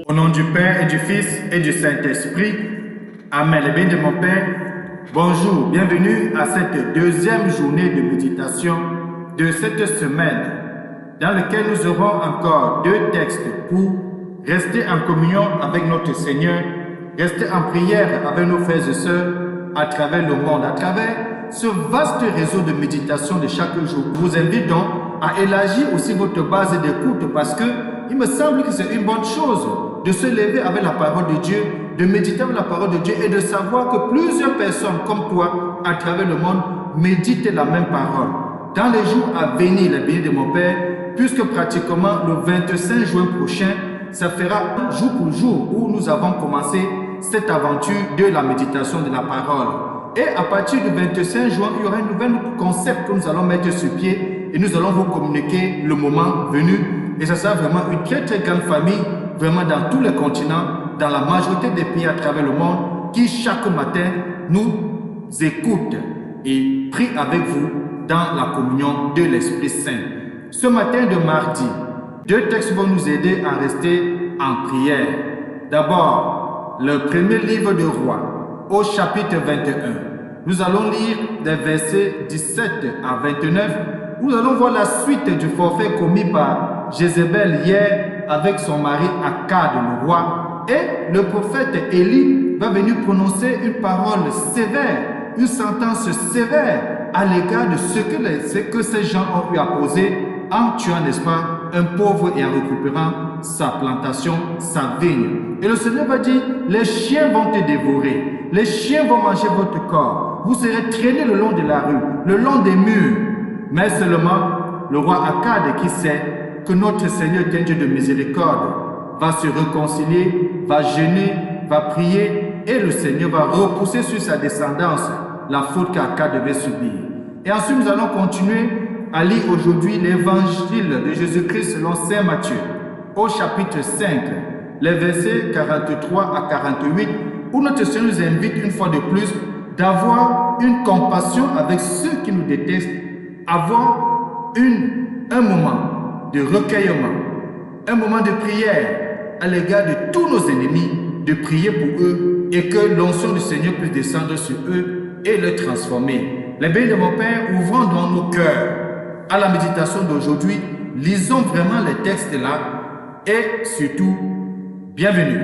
Au nom du Père et du Fils et du Saint-Esprit, Amen. Le bien de mon Père, bonjour, bienvenue à cette deuxième journée de méditation de cette semaine, dans laquelle nous aurons encore deux textes pour rester en communion avec notre Seigneur, rester en prière avec nos frères et sœurs à travers le monde, à travers ce vaste réseau de méditation de chaque jour. Je vous invite donc à élargir aussi votre base d'écoute parce que il me semble que c'est une bonne chose de se lever avec la parole de Dieu, de méditer avec la parole de Dieu et de savoir que plusieurs personnes comme toi à travers le monde méditent la même parole. Dans les jours à venir, les bénis de mon Père, puisque pratiquement le 25 juin prochain, ça fera jour pour jour où nous avons commencé cette aventure de la méditation de la parole. Et à partir du 25 juin, il y aura un nouvel concept que nous allons mettre sur pied et nous allons vous communiquer le moment venu. Et ça sera vraiment une très très grande famille, vraiment dans tous les continents, dans la majorité des pays à travers le monde, qui chaque matin nous écoute et prie avec vous dans la communion de l'Esprit Saint. Ce matin de mardi, deux textes vont nous aider à rester en prière. D'abord, le premier livre de Rois, au chapitre 21. Nous allons lire des versets 17 à 29. Nous allons voir la suite du forfait commis par Jézabel hier avec son mari Akab, le roi. Et le prophète Élie va venir prononcer une parole sévère, une sentence sévère à l'égard de ce que ces gens ont eu à poser en tuant, n'est-ce pas, un pauvre et en récupérant sa plantation, sa vigne. Et le Seigneur va dire, les chiens vont te dévorer, les chiens vont manger votre corps, vous serez traînés le long de la rue, le long des murs. Mais seulement le roi Akab qui sait que notre Seigneur est un Dieu de miséricorde, va se réconcilier, va jeûner, va prier et le Seigneur va repousser sur sa descendance la faute qu'Akab devait subir. Et ensuite nous allons continuer à lire aujourd'hui l'évangile de Jésus-Christ selon Saint Matthieu au chapitre 5, les versets 43 à 48 où notre Seigneur nous invite une fois de plus d'avoir une compassion avec ceux qui nous détestent, avoir un moment de recueillement, un moment de prière à l'égard de tous nos ennemis, de prier pour eux et que l'onction du Seigneur puisse descendre sur eux et les transformer. Les bénis de mon Père, ouvrons dans nos cœurs à la méditation d'aujourd'hui, lisons vraiment les textes là et surtout, bienvenue.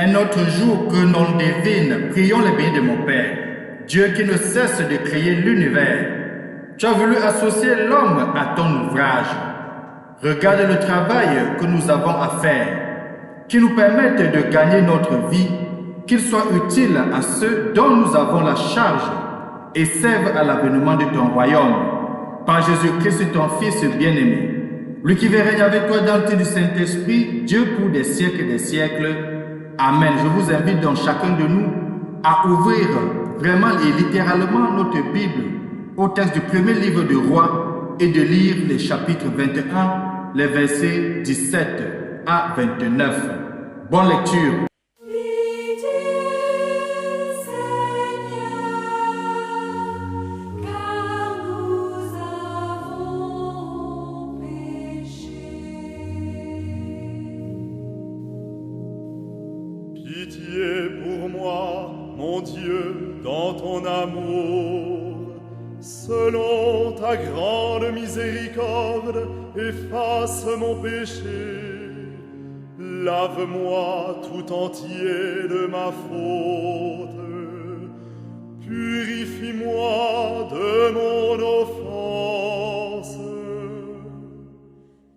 Un autre jour que l'on devine, prions les bénis de mon Père, Dieu qui ne cesse de créer l'univers. Tu as voulu associer l'homme à ton ouvrage. Regarde le travail que nous avons à faire, qui nous permette de gagner notre vie, qu'il soit utile à ceux dont nous avons la charge et serve à l'avènement de ton royaume. Par Jésus-Christ, ton Fils bien-aimé, lui qui veut régner avec toi dans le du Saint-Esprit, Dieu pour des siècles et des siècles. Amen. Je vous invite donc chacun de nous à ouvrir vraiment et littéralement notre Bible au texte du premier livre de Rois et de lire les chapitres 21, les versets 17 à 29. Bonne lecture. Pitié pour moi, mon Dieu, dans ton amour. Selon ta grande miséricorde, efface mon péché. Lave-moi tout entier de ma faute. Purifie-moi de mon offense.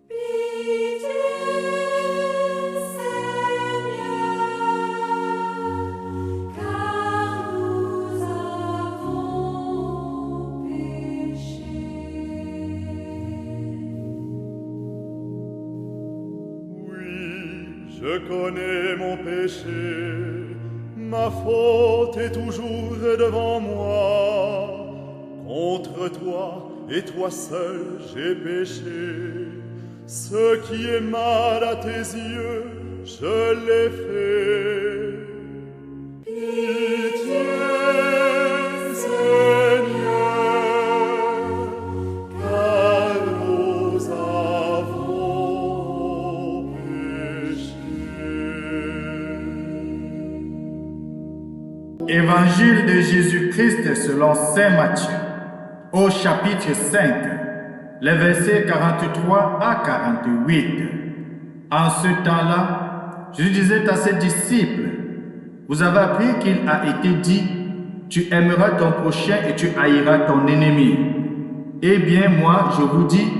Pitié, Seigneur, car nous avons péché. Oui, je connais mon péché. Ma faute est toujours devant moi. Contre toi et toi seul j'ai péché. Ce qui est mal à tes yeux, je l'ai fait. Pitié, Seigneur, car nous avons péché. Évangile de Jésus-Christ selon Saint Matthieu, au chapitre 5, les versets 43 à 48. En ce temps-là, Jésus disait à ses disciples, « Vous avez appris qu'il a été dit, tu aimeras ton prochain et tu haïras ton ennemi. Eh bien, moi, je vous dis,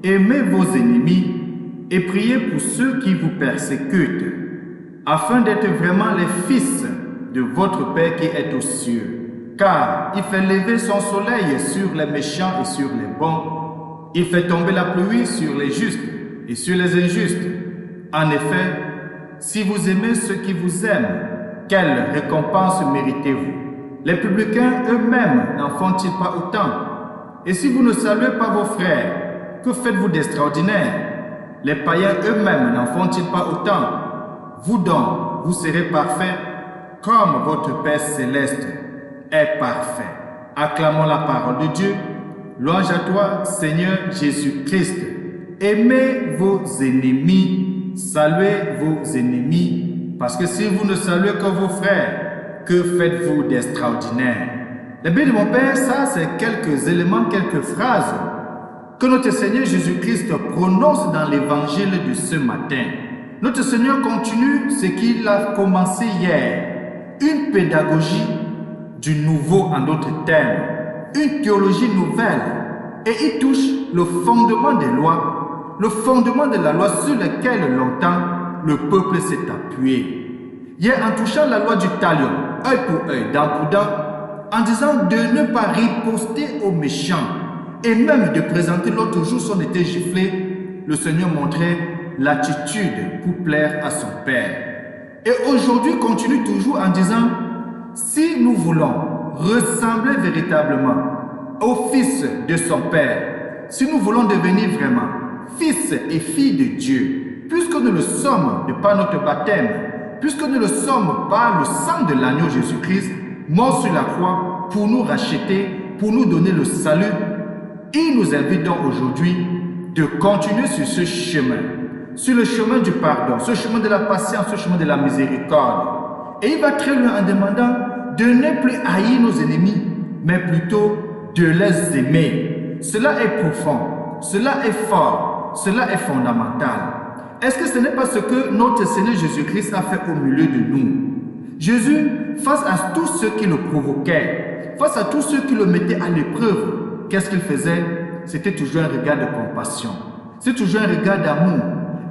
aimez vos ennemis et priez pour ceux qui vous persécutent, afin d'être vraiment les fils de votre Père qui est aux cieux. Car il fait lever son soleil sur les méchants et sur les bons. Il fait tomber la pluie sur les justes et sur les injustes. En effet, si vous aimez ceux qui vous aiment, quelle récompense méritez-vous? Les publicains eux-mêmes n'en font-ils pas autant? Et si vous ne saluez pas vos frères, que faites-vous d'extraordinaire? Les païens eux-mêmes n'en font-ils pas autant? Vous donc, vous serez parfaits, comme votre Père céleste est parfait. Acclamons la parole de Dieu. Louange à toi, Seigneur Jésus-Christ. Aimez vos ennemis, saluez vos ennemis, parce que si vous ne saluez que vos frères, que faites-vous d'extraordinaire? Le bien de mon Père, ça c'est quelques éléments, quelques phrases que notre Seigneur Jésus-Christ prononce dans l'évangile de ce matin. Notre Seigneur continue ce qu'il a commencé hier. Une pédagogie du nouveau en d'autres termes, une théologie nouvelle, et il touche le fondement des lois, le fondement de la loi sur lequel longtemps le peuple s'est appuyé. Hier, en touchant la loi du talion, œil pour œil, dent pour dent, en disant de ne pas riposter aux méchants, et même de présenter l'autre jour son été giflé, le Seigneur montrait l'attitude pour plaire à son Père. Et aujourd'hui, continue toujours en disant, si nous voulons ressembler véritablement au Fils de son Père, si nous voulons devenir vraiment fils et filles de Dieu, puisque nous le sommes de par notre baptême, puisque nous le sommes par le sang de l'agneau Jésus-Christ, mort sur la croix pour nous racheter, pour nous donner le salut, il nous invite donc aujourd'hui de continuer sur ce chemin, sur le chemin du pardon, ce chemin de la patience, ce chemin de la miséricorde. Et il va très loin en demandant de ne plus haïr nos ennemis, mais plutôt de les aimer. Cela est profond, cela est fort, cela est fondamental. Est-ce que ce n'est pas ce que notre Seigneur Jésus-Christ a fait au milieu de nous? Jésus, face à tous ceux qui le provoquaient, face à tous ceux qui le mettaient à l'épreuve, qu'est-ce qu'il faisait? C'était toujours un regard de compassion, c'est toujours un regard d'amour.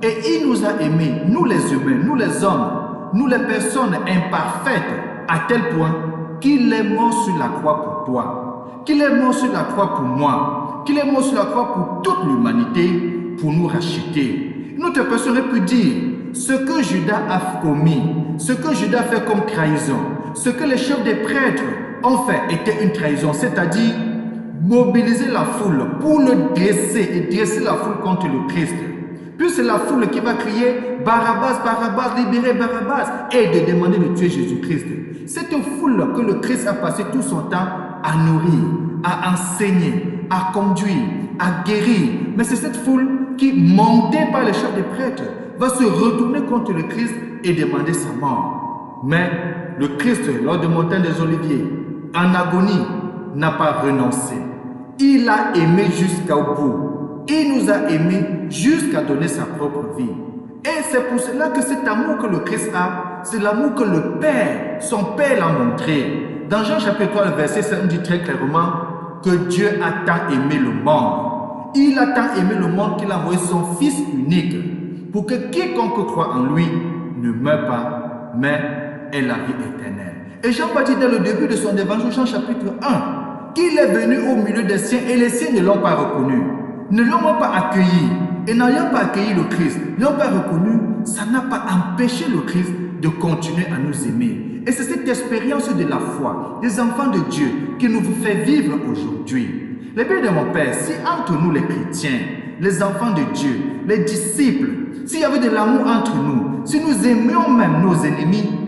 Et il nous a aimés, nous les humains, nous les hommes, nous les personnes imparfaites, à tel point qu'il est mort sur la croix pour toi, qu'il est mort sur la croix pour moi, qu'il est mort sur la croix pour toute l'humanité, pour nous racheter. Notre personne aurait pu dire, ce que Judas a commis, ce que Judas a fait comme trahison, ce que les chefs des prêtres ont fait était une trahison, c'est-à-dire mobiliser la foule pour le dresser et dresser la foule contre le Christ. Puis c'est la foule qui va crier « Barabbas, Barabbas, libérez Barabbas » et de demander de tuer Jésus-Christ. Cette foule que le Christ a passé tout son temps à nourrir, à enseigner, à conduire, à guérir. Mais c'est cette foule qui, montée par les chefs des prêtres, va se retourner contre le Christ et demander sa mort. Mais le Christ, lors de Montagne des Oliviers, en agonie, n'a pas renoncé. Il a aimé jusqu'au bout. Il nous a aimés jusqu'à donner sa propre vie. Et c'est pour cela que cet amour que le Christ a, c'est l'amour que le Père, son Père l'a montré. Dans Jean chapitre 3, le verset 5, on dit très clairement que Dieu a tant aimé le monde. Il a tant aimé le monde qu'il a envoyé son Fils unique pour que quiconque croit en lui ne meure pas, mais ait la vie éternelle. Et Jean va dire dès le début de son évangile, Jean chapitre 1, qu'il est venu au milieu des siens et les siens ne l'ont pas reconnu, ne l'ont pas accueilli. Et n'ayant pas accueilli le Christ, ne l'ont pas reconnu, ça n'a pas empêché le Christ de continuer à nous aimer. Et c'est cette expérience de la foi des enfants de Dieu qui nous fait vivre aujourd'hui. Les bien de mon Père, si entre nous les chrétiens, les enfants de Dieu, les disciples, s'il y avait de l'amour entre nous, si nous aimions même nos ennemis,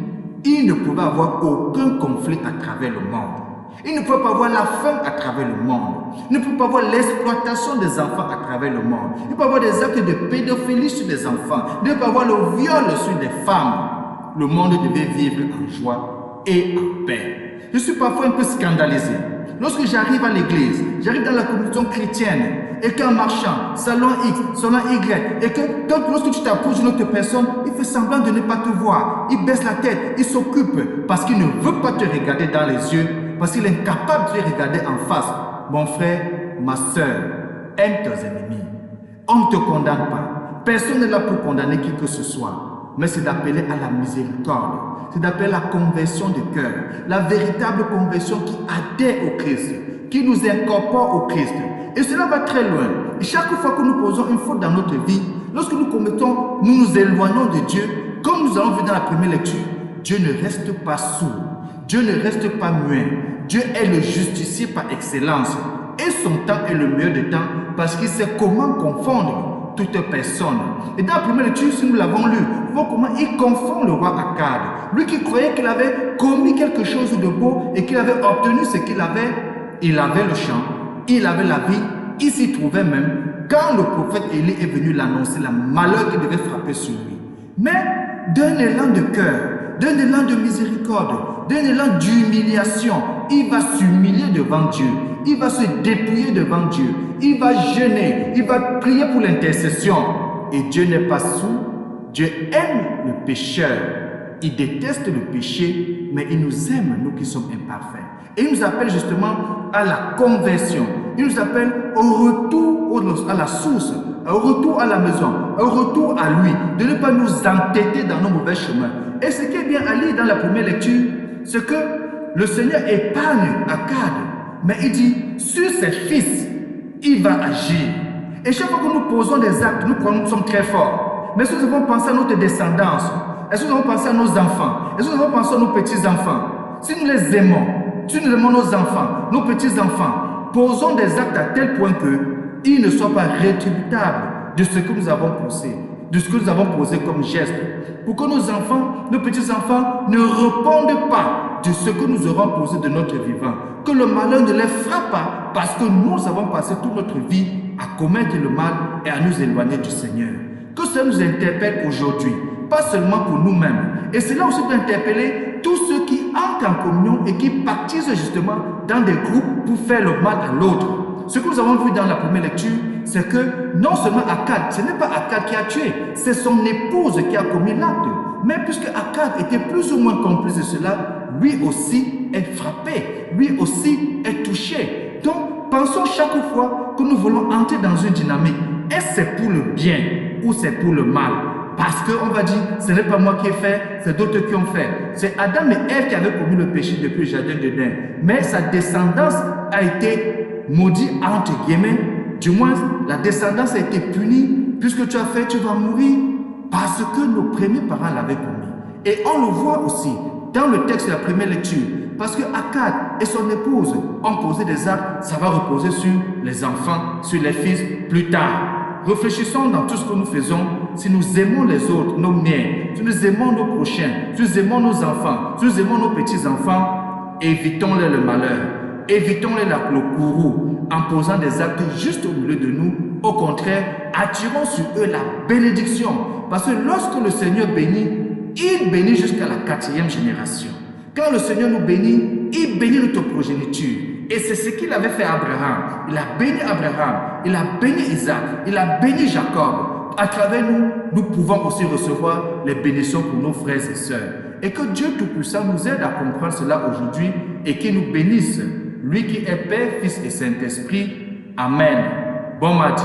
il ne pouvait avoir aucun conflit à travers le monde. Il ne peut pas avoir la faim à travers le monde. Il ne peut pas avoir l'exploitation des enfants à travers le monde. Il ne peut pas avoir des actes de pédophilie sur les enfants. Il ne peut pas avoir le viol sur des femmes. Le monde devait vivre en joie et en paix. Je suis parfois un peu scandalisé. Lorsque j'arrive à l'église, j'arrive dans la communauté chrétienne, et qu'en marchant, salon X, salon Y, et que lorsque tu t'approches d'une autre personne, il fait semblant de ne pas te voir. Il baisse la tête, il s'occupe, parce qu'il ne veut pas te regarder dans les yeux, parce qu'il est incapable de te regarder en face. Mon frère, ma soeur, aime tes ennemis. On ne te condamne pas. Personne n'est là pour condamner qui que ce soit. Mais c'est d'appeler à la miséricorde. C'est d'appeler la conversion de cœur. La véritable conversion qui adhère au Christ. Qui nous incorpore au Christ. Et cela va très loin. Et chaque fois que nous posons une faute dans notre vie, lorsque nous commettons, nous nous éloignons de Dieu, comme nous allons vu dans la première lecture, Dieu ne reste pas sourd. Dieu ne reste pas muet. Dieu est le justicier par excellence. Et son temps est le meilleur des temps parce qu'il sait comment confondre toute personne. Et dans la première lecture, si nous l'avons lu, voyons comment il confond le roi Akad. Lui qui croyait qu'il avait commis quelque chose de beau et qu'il avait obtenu ce qu'il avait. Il avait le champ, il avait la vie, il s'y trouvait même quand le prophète Élie est venu l'annoncer, la malheur qui devait frapper sur lui. Mais d'un élan de cœur, d'un élan de miséricorde, d'un élan d'humiliation, il va s'humilier devant Dieu, il va se dépouiller devant Dieu, il va jeûner, il va prier pour l'intercession. Et Dieu n'est pas sourd, Dieu aime le pécheur, il déteste le péché, mais il nous aime, nous qui sommes imparfaits. Et il nous appelle justement à la conversion, il nous appelle au retour à la source, au retour à la maison, au retour à lui, de ne pas nous entêter dans nos mauvais chemins. Et ce qui est bien à lire dans la première lecture, c'est que le Seigneur épargne Akad, mais il dit, sur ses fils, il va agir. Et chaque fois que nous posons des actes, nous croyons que nous sommes très forts. Mais si nous avons pensé à notre descendance, est-ce que nous avons pensé à nos enfants, est-ce que nous avons pensé à nos petits-enfants, si nous les aimons, si nous aimons nos enfants, nos petits-enfants, posons des actes à tel point qu'ils ne soient pas rétributables de ce que nous avons posé, de ce que nous avons posé comme geste, pour que nos enfants, nos petits-enfants ne répondent pas de ce que nous aurons posé de notre vivant, que le malheur ne les frappe pas parce que nous avons passé toute notre vie à commettre le mal et à nous éloigner du Seigneur. Que cela nous interpelle aujourd'hui, pas seulement pour nous-mêmes. Et cela aussi peut interpeller tous ceux qui entrent en communion et qui participent justement dans des groupes pour faire le mal à l'autre. Ce que nous avons vu dans la première lecture, c'est que non seulement Akad, ce n'est pas Akad qui a tué, c'est son épouse qui a commis l'acte. Mais puisque Akad était plus ou moins complice de cela, lui aussi est frappé, lui aussi est touché. Donc, pensons chaque fois que nous voulons entrer dans une dynamique. Est-ce c'est pour le bien ou c'est pour le mal? Parce qu'on va dire, ce n'est pas moi qui ai fait, c'est d'autres qui ont fait. C'est Adam et Ève qui avaient commis le péché depuis le jardin d'Éden. Mais sa descendance a été maudite entre guillemets. Du moins, la descendance a été punie. Puisque tu as fait, tu vas mourir. Parce que nos premiers parents l'avaient commis. Et on le voit aussi dans le texte de la première lecture. Parce que Akad et son épouse ont posé des actes, ça va reposer sur les enfants, sur les fils plus tard. Réfléchissons dans tout ce que nous faisons. Si nous aimons les autres, nos miens, si nous aimons nos prochains, si nous aimons nos enfants, si nous aimons nos petits-enfants, évitons-les le malheur, évitons-les le courroux en posant des actes juste au milieu de nous. Au contraire, attirons sur eux la bénédiction. Parce que lorsque le Seigneur bénit, il bénit jusqu'à la 4e génération. Quand le Seigneur nous bénit, il bénit notre progéniture. Et c'est ce qu'il avait fait à Abraham. Il a béni Abraham, il a béni Isaac, il a béni Jacob. à travers nous, nous pouvons aussi recevoir les bénédictions pour nos frères et sœurs. Et que Dieu Tout-Puissant nous aide à comprendre cela aujourd'hui et qu'il nous bénisse, lui qui est Père, Fils et Saint-Esprit. Amen. Bon mardi.